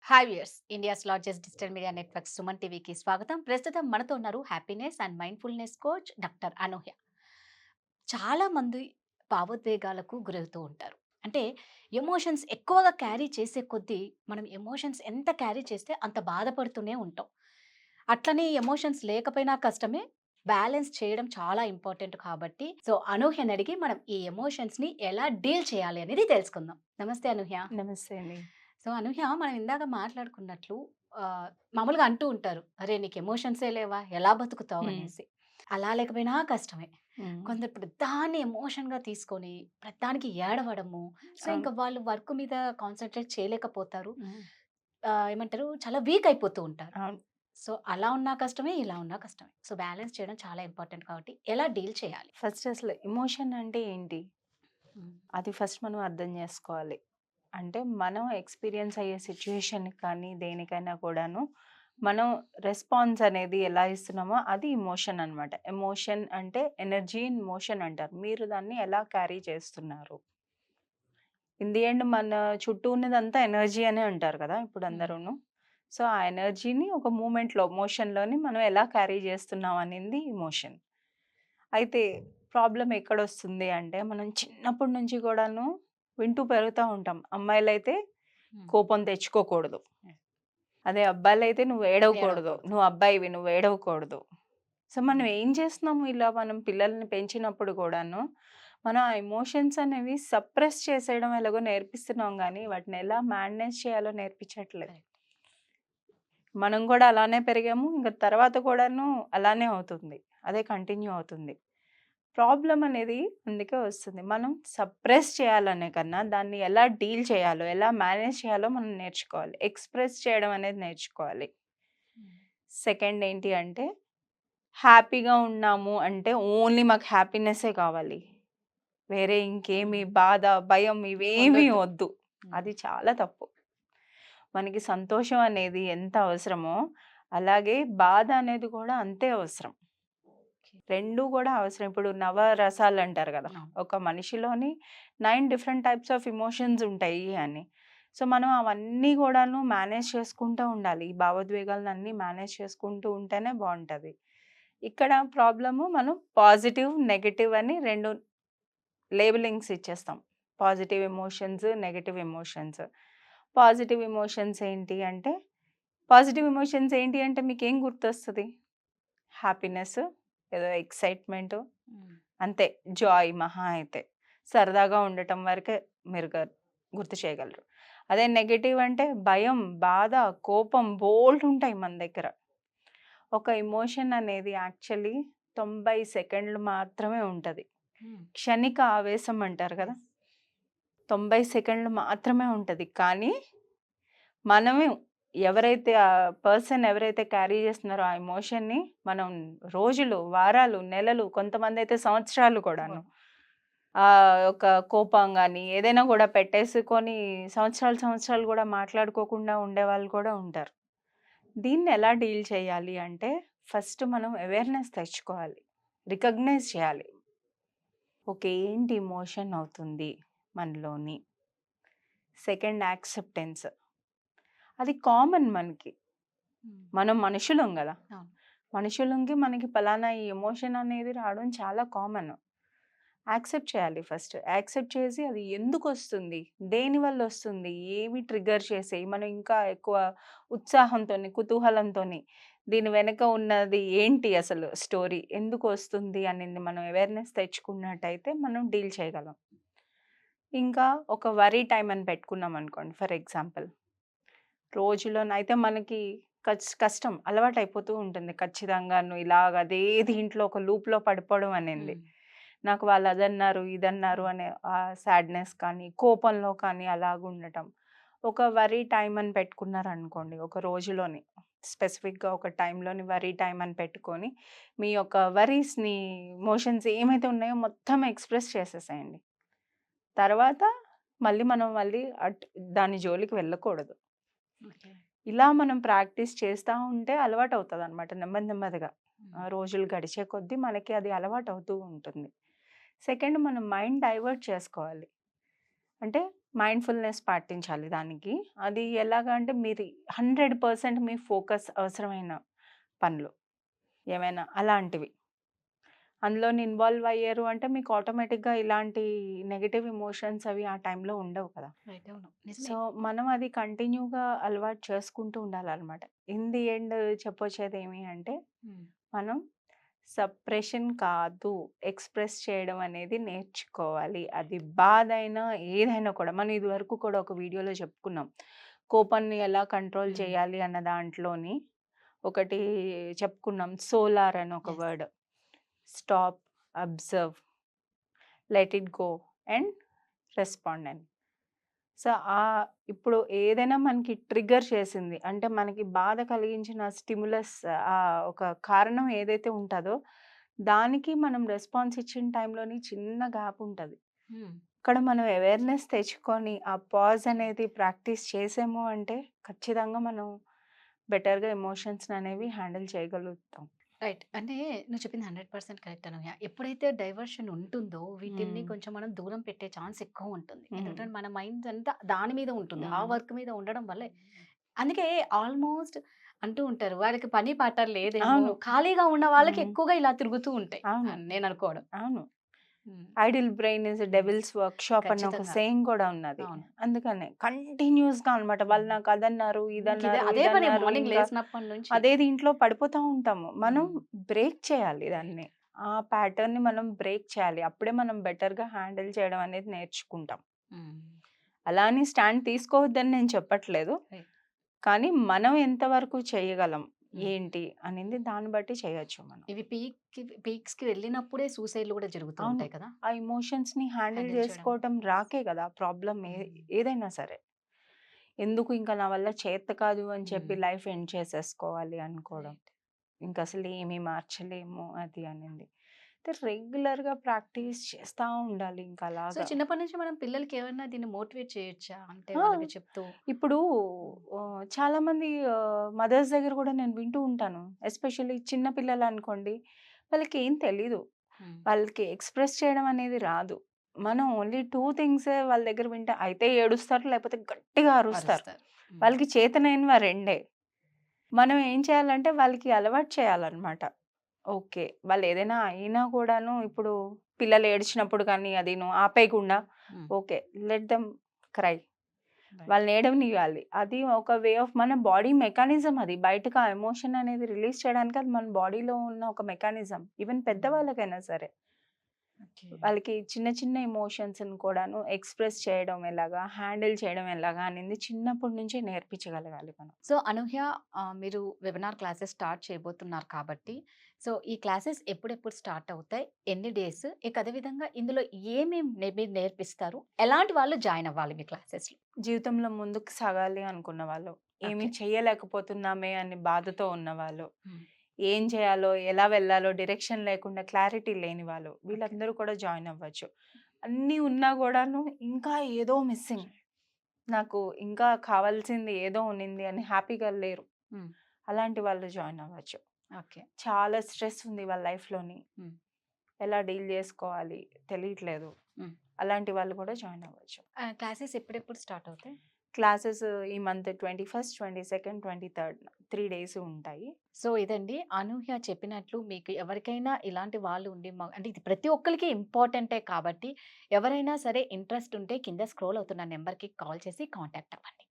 Hi viewers India's largest digital media network Suman టీవీకి స్వాగతం. ప్రస్తుతం మనతో ఉన్నారు happiness and mindfulness coach doctor Anuhya. చాలా మంది భావోద్వేగాలకు గురవుతూ ఉంటారు. అంటే ఎమోషన్స్ ఎక్కువగా క్యారీ చేసే కొద్దీ మనం ఎమోషన్స్ ఎంత క్యారీ చేస్తే అంత బాధపడుతూనే ఉంటాం. అట్లనే ఎమోషన్స్ లేకపోయినా కష్టమే. బ్యాలెన్స్ చేయడం చాలా ఇంపార్టెంట్ కాబట్టి అనూహ్యని అడిగి మనం ఈ ఎమోషన్స్‌ని ఎలా డీల్ చేయాలి అనేది తెలుసుకుందాం. నమస్తే అనూహ్య. నమస్తే అండి. అనూహ్య, మనం ఇందాక మాట్లాడుకున్నట్లు మామూలుగా అంటూ ఉంటారు. "అరే! నీకు ఎమోషన్సే లేవా? ఎలా బతుకుతావు?" హ్మ్. అనేసి. అలా లేకపోయినా కష్టమే. హ్మ్. కొందరు ప్రతిదాన్ని ఎమోషన్‌గా తీసుకొని ప్రతిదానికి ఏడవడము. అవును. ఇంకా వాళ్ళు వర్క్ మీద కాన్సంట్రేట్ చేయలేకపోతారు. హ్మ్. ఏమంటారు, చాలా వీక్ అయిపోతూ ఉంటారు. అవును. అలా ఉన్నా కష్టమే, ఇలా ఉన్నా కష్టమే. బ్యాలెన్స్ చేయడం చాలా ఇంపార్టెంట్ కాబట్టి ఎలా డీల్ చేయాలి? ఫస్ట్ అసలు ఎమోషన్ అంటే ఏంటి? హ్మ్. అది ఫస్ట్ మనం అర్థం జేసుకోవాలి. అంటే మనం ఎక్స్‌పీరియన్స్ అయ్యే సిట్యుయేషన్‌కి కానీ, దేనికైనా కూడాను మనం రెస్పాన్స్ అనేది ఎలా ఇస్తున్నామో అది ఎమోషన్ అనమాట. ఎమోషన్ అంటే ఎనర్జీ ఇన్ మోషన్ అంటారు. మీరు దాన్ని ఎలా క్యారీ చేస్తున్నారు? ఇన్ ది ఎండ్ మన చుట్టూ ఉన్నదంతా ఎనర్జీ అనే అంటారు కదా! ఇప్పుడు హ్మ్. అందరూను. సో, ఆ ఎనర్జీని ఒక మూమెంట్‌లో, మోషన్‌లోని మనం ఎలా క్యారీ చేస్తున్నాం అనేది ఎమోషన్. అయితే ప్రాబ్లమ్ ఎక్కడొస్తుంది అంటే, మనం చిన్నప్పటి నుంచి కూడాను వింటూ పెరుగుతా ఉంటాం. అమ్మాయిలైతే హ్మ్. కోపం తెచ్చుకోకూడదు. హ్మ్. అదే అబ్బాయిలైతే నువ్వు ఏడవకూడదు. ఏడవకూడదు. నువ్వు అబ్బాయివి నువ్వు ఏడవకూడదు. సో, మనం హ్మ్. ఏం చేస్తున్నాము ఇలా మనం పిల్లల్ని పెంచినప్పుడు కూడాను, మనం ఆ ఎమోషన్స్ అనేవి సప్రెస్ చేసేయడం ఎలాగో నేర్పిస్తున్నాం గానీ, వాటిని ఎలా మేనేజ్ చేయాలో నేర్పించట్లేదు. కరెక్ట్. మనం కూడా అలానే పెరిగాము. ఇంక తర్వాత కూడాను అలానే అవుతుంది. అదే కంటిన్యూ అవుతుంది. ప్రాబ్లమ్ అనేది అందుకే వస్తుంది. మనం సప్రెస్ చేయాలనే కన్నా, దాన్ని ఎలా డీల్ చేయాలో, ఎలా మేనేజ్ చేయాలో మనం నేర్చుకోవాలి. ఎక్స్‌ప్రెస్ చేయడం అనేది నేర్చుకోవాలి. హ్మ్. సెకండ్ ఏంటి అంటే, హ్యాపీగా ఉన్నాము అంటే ఓన్లీ మాకు హ్యాపీనెస్సే కావాలి. వేరే ఇంకేమి హ్మ్. బాధ, భయం ఇవేమీ ఏముండొద్దు. వద్దు. హ్మ్. అది చాలా తప్పు. మనకి సంతోషం అనేది ఎంత అవసరమో, అలాగే బాధ అనేది కూడా అంతే అవసరం. ఓకే. 2 కూడా అవసరం. ఇప్పుడు నవరసాలంటారు గదా! అవును. ఒక మనిషిలోని 9 డిఫరెంట్ టైప్స్ ఆఫ్ ఎమోషన్స్ ఉంటాయి అని. సో, మనం అవన్నీ గూడాను మేనేజ్ చేసుకుంటూ ఉండాలి. ఈ భావోద్వేగాలనన్నీ మేనేజ్ చేసుకుంటూ ఉంటేనే బావుంటది. ఇక్కడ ప్రాబ్లము మనం పాజిటివ్, నెగెటివ్ అని 2 లేబులింగ్స్ ఇచ్చేస్తాం. Positive emotions, negative emotions. Positive emotions ఏంటి అంటే, పాజిటివ్ ఎమోషన్స్ ఏంటి అంటే మీకేం గుర్తొస్తది? హ్యాపీనెస్, ఏదో ఎక్సైట్‌మెంటు హ్మ్. అంతే. జాయ్ మహా అయితే. సరదాగా ఉండటం వరకే మీరు గుర్తు చేయగలరు. అదే నెగెటివ్ అంటే భయం, బాధ, కోపం బోలెడుంటాయి మన దగ్గర. ఒక ఎమోషన్ అనేది యాక్చువల్లీ 90 సెకండ్లు మాత్రమే ఉంటది. హ్మ్. క్షణిక ఆవేశం అంటారు కదా! యెస్. 90 సెకండ్లు మాత్రమే ఉంటది. కానీ మనమే ఎవరైతే ఆ పర్సన్ ఎవరైతే క్యారీ చేస్తున్నారో ఆ ఎమోషన్‌ని మనం రోజులు, వారాలు, నెలలు కొంతమందైతే సంవత్సరాలు కూడాను. అవును. ఒక కోపం గాని ఏదైనా గూడా పెట్టేసుకొని సంవత్సరాలు, సంవత్సరాలు గూడా మాట్లాడుకోకుండా ఉండేవాళ్ళు కూడా ఉంటారు. దీన్ని ఎలా డీల్ చేయాలి అంటే ఫస్ట్ మనం అవేర్‌నెస్ తెచ్చుకోవాలి. రికగ్నైజ్ చేయాలి. ఓకే. ఏంటి ఎమోషన్ అవుతుంది మనలోని? Second acceptance. అది కామన్ మనకి. హ్మ్. మనం మనుషులం గదా! అవును. మనుషులంకి మనకి పలానా ఈ ఎమోషన్ అనేది రావడం చాలా కామన్. యాక్సెప్ట్ చేయాలి ఫస్ట్. యాక్సెప్ట్ చేసి అది ఎందుకొస్తుంది? దేనివల్లొస్తుంది? ఏమి ట్రిగ్గర్ చేసాయి? మనం ఇంకా ఎక్కువ ఉత్సాహంతోని, కుతూహలంతోని దీని వెనక ఉన్నది ఏంటి అసలు స్టోరీ? ఎందుకొస్తుంది అనేది మనం అవేర్‌నెస్ తెచ్చుకున్నట్టయితే మనం డీల్ చేయగలం. ఇంకా ఒక వరీ టైమ్ అని పెట్టుకున్నామనుకోండి ఫర్ ఎగ్జాంపుల్. రోజులోనైతే మనకి కష్టం. అలవాటయిపోతూ ఉంటుంది ఖచ్చితంగాను. ఇలాగ అదే దీంట్లో ఒక లూప్‌లో పడిపోవడం అనేది. హ్మ్. నాకు వాళ్ళు అదన్నారు, ఇదన్నారు హ్మ్. అనే సాడ్‌నెస్ కానీ, కోపంలో కానీ అలాగుండటం. ఒక వరీ టైమ్ అని పెట్టుకున్నారనుకోండి ఒక రోజులోని. స్పెసిఫిక్‌గా ఒక టైమ్‌లోని వరీ టైమ్ అని పెట్టుకొని, మీ యొక్క వరీస్‌ని, ఎమోషన్స్ ఏమైతే ఉన్నాయో మొత్తం ఎక్స్‌ప్రెస్ చేసేసేయండి. తర్వాత మళ్ళీ దాని జోలికి వెళ్ళకూడదు. ఓకే. ఇలా మనం ప్రాక్టీస్ చేస్తా ఉంటే అలవాటవుతదనమాట నెమ్మది నెమ్మదిగా. హ్మ్. రోజులు గడిచే కొద్దీ మనకి అది అలవాటవుతూ ఉంటుంది. సెకండ్ మనం మైండ్ డైవర్ట్ చేసుకోవాలి. అంటే మైండ్‌ఫుల్‌నెస్ పాటించాలి దానికి. అది ఎలాగా అంటే మీరు 100% మీ ఫోకస్ అవసరమైన పనులు ఏమైనా అలాంటివి. అందులోని ఇన్వాల్వ్ అయ్యారు అంటే మీకు ఆటోమేటిక్‌గా ఇలాంటి నెగెటివ్ ఎమోషన్స్ అవి ఆ టైంలో ఉండవు కదా! రైట్. అవును. నిజమే. సో, మనం అది కంటిన్యూగా అలవాటు చేసుకుంటూ ఉండాలనమాట. ఇన్ ది ఎండ్ చెప్పొచ్చేదేమి అంటే, హ్మ్. మనం సప్రెషన్ కాదు, ఎక్స్‌ప్రెస్ చేయడం అనేది నేర్చుకోవాలి. అది బాధైనా, ఏదైనా కూడా. మనం ఇదివరకు కూడా ఒక వీడియోలో చెప్పుకున్నాం. కోపాన్ని ఎలా కంట్రోల్ హ్మ్. చేయాలి అన్న దాంట్లోని ఒకటి చెప్పుకున్నాం. సోలార్ అని ఒక yes. Word. Stop, observe, let it go and respond అని. సో, ఇప్పుడు ఏదైనా మనకి ట్రిగ్గర్ చేసింది. అంటే మనకి బాధ కలిగించిన స్టిమ్యులస్ ఒక కారణం ఏదైతే ఉంటదో, దానికి మనం రెస్పాన్స్ ఇచ్చిన టైంలోని చిన్న గ్యాప్ ఉంటది. హ్మ్. ఇక్కడ మనం అవేర్‌నెస్ తెచ్చుకొని, ఆ పాజ్ అనేది ప్రాక్టీస్ చేసాము అంటే, ఖచ్చితంగా మనం బెటర్‌గా ఎమోషన్స్‌ననేవి హ్యాండిల్ చేయగలుగుతాం. రైట్. అంటే నువ్వు చెప్పింది 100% కరెక్ట్ అనూహ్య. ఎప్పుడైతే డైవర్షన్ ఉంటుందో వీటిల్ని హ్మ్. కొంచెం మనం దూరం పెట్టే ఛాన్స్ ఎక్కువ ఉంటుంది. హ్మ్. ఎందుకంటే మన మైండ్ అంతా దాని మీద ఉంటుంది. ఆ హ్మ్. వర్క్ మీద ఉండడం వల్లే. అందుకే ఆల్మోస్ట్ అంటూ ఉంటారు. వాడికి పని పాట లేదేమో, అవును. ఖాళీగా ఉన్న వాళ్ళకి హ్మ్. ఎక్కువగా ఇలా తిరుగుతూ ఉంటాయి అవును. అని నేను అనుకోవడం. అవును. హ్మ్. ఐడిల్ బ్రెయిన్ ఈస్ హ్మ్. డెవిల్స్ వర్క్‌షాప్ అన్న ఒక ఖచ్చితంగా. సేయింగ్ కూడా ఉన్నది. అవును. అందుకనే కంటిన్యూయస్‌గా అన్నమాట. వాళ్ళు హ్మ్. నాకు అదన్నారు, ఇంకిదే ఇదన్నారు, అదే పని ఇదన్నారు మార్నింగ్ ఇంకా లేసినప్పటి నుంచి. అదే దీంట్లో పడిపోతా ఉంటాము. మనం హ్మ్. బ్రేక్ చేయాలి రైట్. దాన్ని. ఆ ప్యాటర్న్‌ని మనం బ్రేక్ చేయాలి. అప్పుడే మనం బెటర్‌గా హ్యాండిల్ చేయడం అనేది నేర్చుకుంటాం. హ్మ్. అలా అని స్టాండ్ తీసుకోవద్దని నేను చెప్పట్లేదు. రైట్. కానీ మనం ఎంతవరకు చేయగలం, హ్మ్. ఏంటి అనేది దాన్ని బట్టి చేయొచ్చు మనం. ఇవి పీక్స్‌కి వెళ్ళినప్పుడే సూసైడ్‌లు గూడా జరుగుతూ అవును. ఉంటాయి కదా! ఆ ఎమోషన్స్‌ని హ్యాండిల్ హ్యాండిల్ చేయడం. జేసుకోవటం రాకే గదా! ప్రాబ్లమ్ హ్మ్. ఏదైనా సరే. ఎందుకు ఇంక నా వల్ల చేత కాదు అని చెప్పి హ్మ్. లైఫ్ ఎండ్ చేసేసుకోవాలి అనుకోవడం. రైట్. ఇంకసలు ఏమి మార్చలేము అది అనింది. అయితే రెగ్యులర్‌గా ప్రాక్టీస్ చేస్తా ఉండాలి సో, ఇంకలాగా. చిన్నప్పటి నుంచి మనం పిల్లలకి ఏమన్నా దీన్ని మోటివేట్ చేయొచ్చా? అంటే ఆ! వాళ్ళకి చెప్తూ ఇప్పుడు హ్మ్. చాలామంది మదర్స్ దగ్గర గూడా నేను వింటూ ఉంటాను. ఎస్పెషల్లీ చిన్న పిల్లలనుకోండి, వాళ్ళకేం తెలీదు. హ్మ్. వాళ్ళకి ఎక్స్‌ప్రెస్ చేయడం అనేది రాదు. మనం ఓన్లీ 2 థింగ్సే వాళ్ళ దగ్గర వింటే అయితే ఏడుస్తారు, లేకపోతే గట్టిగా అరుస్తారు. అరుస్తారు. హ్మ్. వాళ్ళకి చేతనైనవి ఆ రెండే. మనం ఏం చేయాలంటే వాళ్ళకి అలవాటు చేయాలన్నమాట. ఓకే. వాళ్ళేదైనా అయినా కూడాను ఇప్పుడు పిల్లలు ఏడ్చినప్పుడు కానీ అదీను ఆపేయకుండా హ్మ్. Okay. Let them cry. Right. వాళ్ళని ఏడవనియ్యాలి. అది ఒక వే ఆఫ్ మన బాడీ మెకానిజం అది. బయటకి ఆ ఎమోషన్ అనేది రిలీజ్ చేయడానికి అది మన బాడీలో ఉన్న ఒక మెకానిజం. ఈవెన్ హ్మ్. పెద్దవాళ్ళకైనా సరే. ఓకే. వాళ్ళకి చిన్న చిన్న ఎమోషన్స్‌ని కూడాను ఎక్స్‌ప్రెస్ చేయడం ఎలాగా, హ్యాండిల్ చేయడం ఎలాగా అనేది చిన్నప్పటి నుంచే నేర్పించగలగాలి మనం. సో, అనూహ్య మీరు వెబినార్ క్లాసెస్ స్టార్ట్ చేయబోతున్నారు కాబట్టి, సో, ఈ క్లాసెస్ ఎప్పుడెప్పుడు స్టార్ట్ అవుతాయి? ఎన్ని డేస్? ఇక అదే విధంగా ఇందులో ఏమేం మీరు నేర్పిస్తారు? ఎలాంటి వాళ్ళు జాయిన్ అవ్వాలి మీ క్లాసెస్‌లో? జీవితంలో ముందుకు సాగాలి అనుకున్న వాళ్ళు, ఏమీ ఓకే. చేయలేకపోతున్నామే అని బాధతో ఉన్నవాళ్ళు, హ్మ్. ఏం చేయాలో, ఎలా వెళ్ళాలో డైరెక్షన్ లేకుండా క్లారిటీ లేని వాళ్ళు, ఓకే. వీళ్ళందరూ కూడా జాయిన్ అవ్వచ్చు. అన్నీ ఉన్నా గూడాను ఇంకా ఏదో మిస్సింగ్. నాకు ఇంకా కావాల్సింది ఏదో ఉన్నింది అని హ్యాపీగా లేరు. హ్మ్. అలాంటి వాళ్ళు జాయిన్ అవ్వచ్చు. ఓకే. చాలా స్ట్రెస్ ఉంది వాళ్ళ లైఫ్‌లోని. హ్మ్. ఎలా డీల్ జేసుకోవాలి తెలియట్లేదు. హ్మ్. అలాంటి వాళ్ళు కూడా జాయిన్ అవ్వచ్చు. క్లాసెస్ ఎప్పుడెప్పుడు స్టార్ట్ అవుతాయి? క్లాసెస్ ఈ మంత్ 21, 22, 23 3 డేస్ ఉంటాయి. సో, ఇదండి అనూహ్య చెప్పినట్లు మీకు ఎవరికైనా ఇలాంటి వాళ్ళు ఉండి అంటే ఇది ప్రతి ఒక్కళ్ళకి ఇంపార్టెంటే కాబట్టి ఎవరైనా సరే ఇంట్రెస్ట్ ఉంటే కింద స్క్రోల్ అవుతున్న నంబర్‌కి కాల్ చేసి కాంటాక్ట్ అవ్వండి.